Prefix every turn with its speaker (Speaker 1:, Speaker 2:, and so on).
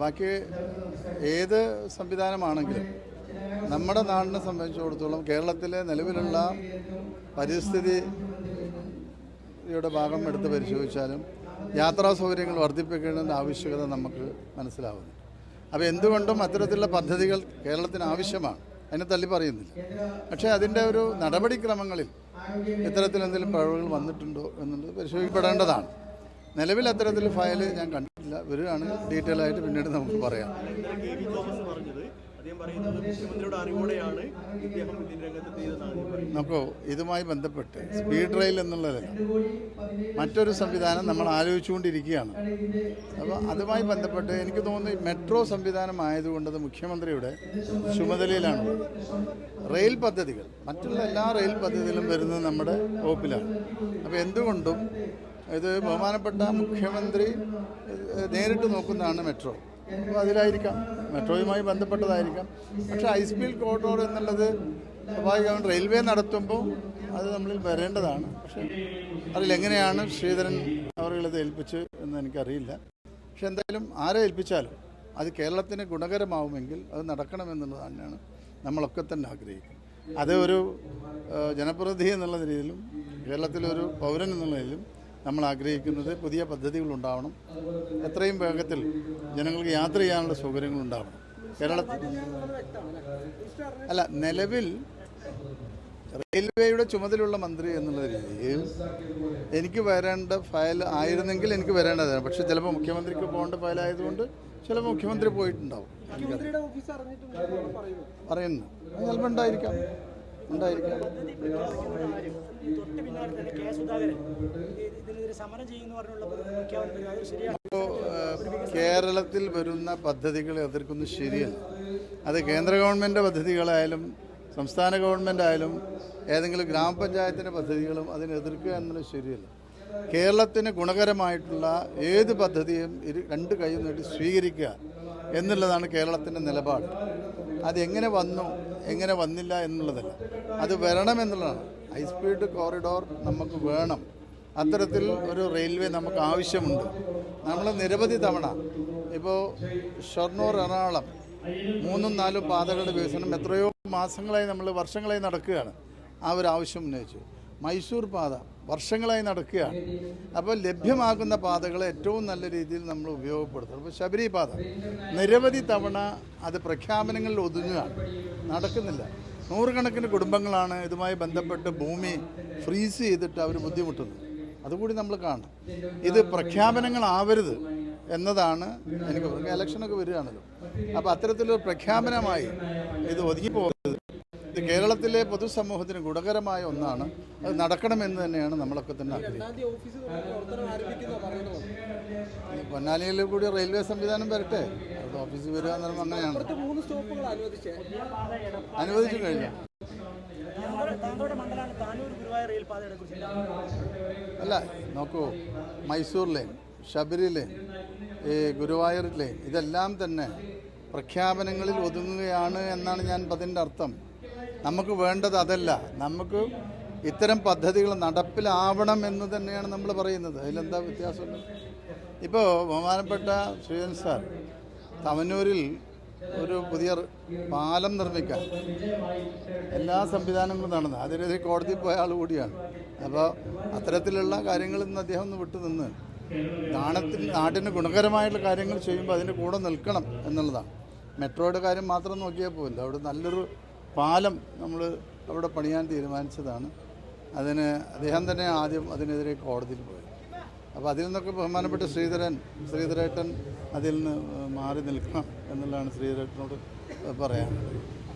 Speaker 1: ബാക്കി ഏത് സംവിധാനമാണെങ്കിലും നമ്മുടെ നാടിനെ സംബന്ധിച്ചിടത്തോളം കേരളത്തിലെ നിലവിലുള്ള പരിസ്ഥിതിയുടെ ഭാഗം എടുത്ത് പരിശോധിച്ചാലും യാത്രാ സൗകര്യങ്ങൾ വർദ്ധിപ്പിക്കേണ്ട ആവശ്യകത നമുക്ക് മനസ്സിലാവുന്നു. അപ്പോൾ എന്തുകൊണ്ടും അത്തരത്തിലുള്ള പദ്ധതികൾ കേരളത്തിന് ആവശ്യമാണ്, അതിനെ തള്ളി പറയുന്നില്ല. പക്ഷേ അതിൻ്റെ ഒരു നടപടിക്രമങ്ങളിൽ ഇത്തരത്തിൽ എന്തെങ്കിലും പിഴവുകൾ വന്നിട്ടുണ്ടോ എന്നുള്ളത് പരിശോധിക്കപ്പെടേണ്ടതാണ്. നിലവിൽ അത്തരത്തിൽ ഫയൽ ഞാൻ കണ്ടിട്ടില്ല. വരികയാണെങ്കിൽ ഡീറ്റെയിൽ ആയിട്ട് പിന്നീട് നമുക്ക് പറയാം. നോക്കൂ, ഇതുമായി ബന്ധപ്പെട്ട് സ്പീഡ് റെയിൽ എന്നുള്ളതല്ല, മറ്റൊരു സംവിധാനം നമ്മൾ ആലോചിച്ചുകൊണ്ടിരിക്കുകയാണ്. അപ്പോൾ അതുമായി ബന്ധപ്പെട്ട് എനിക്ക് തോന്നുന്നു മെട്രോ സംവിധാനം ആയതുകൊണ്ട് അത് മുഖ്യമന്ത്രിയുടെ ചുമതലയിലാണ്. റെയിൽ പദ്ധതികൾ, മറ്റുള്ള എല്ലാ റെയിൽ പദ്ധതികളും വരുന്നത് നമ്മുടെ വകുപ്പിലാണ്. അപ്പോൾ എന്തുകൊണ്ടും ഇത് ബഹുമാനപ്പെട്ട മുഖ്യമന്ത്രി നേരിട്ട് നോക്കുന്നതാണ് മെട്രോ. അപ്പോൾ അതിലായിരിക്കാം, മെട്രോയുമായി ബന്ധപ്പെട്ടതായിരിക്കാം. പക്ഷേ ഹൈസ്പീഡ് കോറിഡോർ എന്നുള്ളത് സ്വാഭാവികമായും റെയിൽവേ നടത്തുമ്പോൾ അത് നമ്മളിൽ വരേണ്ടതാണ്. പക്ഷേ അതിലെങ്ങനെയാണ് ശ്രീധരൻ അവരുള്ളത് ഏൽപ്പിച്ച് എന്ന് എനിക്കറിയില്ല. പക്ഷെ എന്തായാലും ആരെ ഏൽപ്പിച്ചാലും അത് കേരളത്തിന് ഗുണകരമാവുമെങ്കിൽ അത് നടക്കണമെന്നുള്ളത് തന്നെയാണ് നമ്മളൊക്കെ തന്നെ ആഗ്രഹിക്കുന്നത്. അത് ഒരു ജനപ്രതിനിധി എന്നുള്ള രീതിയിലും കേരളത്തിലൊരു പൗരൻ എന്നുള്ള നിലയിലും നമ്മൾ ആഗ്രഹിക്കുന്നത് പുതിയ പദ്ധതികളുണ്ടാവണം. എത്രയും വേഗത്തിൽ ജനങ്ങൾക്ക് യാത്ര ചെയ്യാനുള്ള സൗകര്യങ്ങളുണ്ടാവണം. കേരളത്തിൽ അല്ല, നിലവിൽ റെയിൽവേയുടെ ചുമതലയുള്ള മന്ത്രി എന്നുള്ള രീതിയിൽ എനിക്ക് വരേണ്ട ഫയൽ ആയിരുന്നെങ്കിൽ എനിക്ക് വരേണ്ടതാണ്. പക്ഷെ ചിലപ്പോൾ മുഖ്യമന്ത്രിക്ക് പോകേണ്ട ഫയലായതുകൊണ്ട് ചിലപ്പോൾ മുഖ്യമന്ത്രി പോയിട്ടുണ്ടാവും. പറയുന്നു ചിലപ്പോൾ ഉണ്ടായിരിക്കാം. അപ്പോൾ കേരളത്തിൽ വരുന്ന പദ്ധതികളെ എതിർക്കുന്നത് ശരിയല്ല. അത് കേന്ദ്ര ഗവൺമെൻറ് പദ്ധതികളായാലും സംസ്ഥാന ഗവൺമെൻറ് ആയാലും ഏതെങ്കിലും ഗ്രാമപഞ്ചായത്തിൻ്റെ പദ്ധതികളും അതിനെ എതിർക്കുക എന്നുള്ളത് ശരിയല്ല. കേരളത്തിന് ഗുണകരമായിട്ടുള്ള ഏത് പദ്ധതിയും രണ്ട് കൈയും നീട്ടി സ്വീകരിക്കുക എന്നുള്ളതാണ് കേരളത്തിൻ്റെ നിലപാട്. അതെങ്ങനെ വന്നു എങ്ങനെ വന്നില്ല എന്നുള്ളതല്ല, അത് വരണമെന്നുള്ളതാണ്. ഹൈസ്പീഡ് കോറിഡോർ നമുക്ക് വേണം. അത്തരത്തിൽ ഒരു റെയിൽവേ നമുക്ക് ആവശ്യമുണ്ട്. നമ്മൾ നിരവധി തവണ ഇപ്പോൾ ഷൊർണൂർ എറണാകുളം 3-4 പാതകളുടെ വികസനം എത്രയോ മാസങ്ങളായി നമ്മൾ വർഷങ്ങളായി നടക്കുകയാണ്. ആ ഒരു ആവശ്യം ഉന്നയിച്ചു. മൈസൂർ പാത വർഷങ്ങളായി നടക്കുകയാണ്. അപ്പോൾ ലഭ്യമാകുന്ന പാതകളെ ഏറ്റവും നല്ല രീതിയിൽ നമ്മൾ ഉപയോഗപ്പെടുത്തണം. അപ്പോൾ ശബരി പാത നിരവധി തവണ അത് പ്രഖ്യാപനങ്ങളിൽ ഒതുങ്ങുകയാണ്, നടക്കുന്നില്ല. നൂറുകണക്കിന് കുടുംബങ്ങളാണ് ഇതുമായി ബന്ധപ്പെട്ട് ഭൂമി ഫ്രീസ് ചെയ്തിട്ട് അവർ ബുദ്ധിമുട്ടുന്നത്. അതുകൂടി നമ്മൾ കാണണം. ഇത് പ്രഖ്യാപനങ്ങളാവരുത് എന്നതാണ് എനിക്ക് ഇലക്ഷനൊക്കെ വരികയാണല്ലോ. അപ്പോൾ അത്തരത്തിലൊരു പ്രഖ്യാപനമായി ഇത് ഒതുങ്ങിപ്പോകരുത്. ഇത് കേരളത്തിലെ പൊതുസമൂഹത്തിന് ഗുണകരമായ ഒന്നാണ്. അത് നടക്കണമെന്ന് തന്നെയാണ് നമ്മളൊക്കെ തന്നെ ആഗ്രഹിക്കുന്നത്. പൊന്നാനിയിൽ കൂടി റെയിൽവേ സംവിധാനം വരട്ടെ, അത് ഓഫീസിൽ വരിക എന്ന് പറയുമ്പോൾ അങ്ങനെയാണ്. അനുവദിച്ചു കഴിഞ്ഞു. അല്ല, നോക്കൂ, Mysore line, Sabari line, Guruvayur line, ഇതെല്ലാം തന്നെ പ്രഖ്യാപനങ്ങളിൽ ഒതുങ്ങുകയാണ് എന്നാണ് ഞാൻ അതിൻ്റെ അർത്ഥം. നമുക്ക് വേണ്ടത് അതല്ല. നമുക്ക് ഇത്തരം പദ്ധതികൾ നടപ്പിലാവണം എന്ന് തന്നെയാണ് നമ്മൾ പറയുന്നത്. അതിലെന്താ വ്യത്യാസം? ഇപ്പോൾ ബഹുമാനപ്പെട്ട ശ്രീധരൻ സാർ തവന്നൂരിൽ ഒരു പുതിയ പാലം നിർമ്മിക്കാൻ എല്ലാ സംവിധാനങ്ങളും നടന്നു. അതിനെതിരെ കോടതിയിൽ പോയ ആൾ കൂടിയാണ്. അപ്പോൾ അത്തരത്തിലുള്ള കാര്യങ്ങളിൽ നിന്ന് അദ്ദേഹം ഒന്ന് വിട്ടുനിന്ന് നാടിന് ഗുണകരമായിട്ടുള്ള കാര്യങ്ങൾ ചെയ്യുമ്പോൾ അതിൻ്റെ കൂടെ നിൽക്കണം എന്നുള്ളതാണ്. മെട്രോയുടെ കാര്യം മാത്രം നോക്കിയാൽ പോകില്ല. അവിടെ നല്ലൊരു പാലം നമ്മൾ അവിടെ പണിയാൻ തീരുമാനിച്ചതാണ്. അതിന് അദ്ദേഹം തന്നെ ആദ്യം അതിനെതിരെ കോടതിയിൽ പോയി. അപ്പോൾ അതിൽ നിന്നൊക്കെ ബഹുമാനപ്പെട്ട ശ്രീധരേട്ടൻ അതിൽ നിന്ന് മാറി നിൽക്കണം എന്നുള്ളതാണ് ശ്രീധരേട്ടനോട് പറയാനുള്ളത്.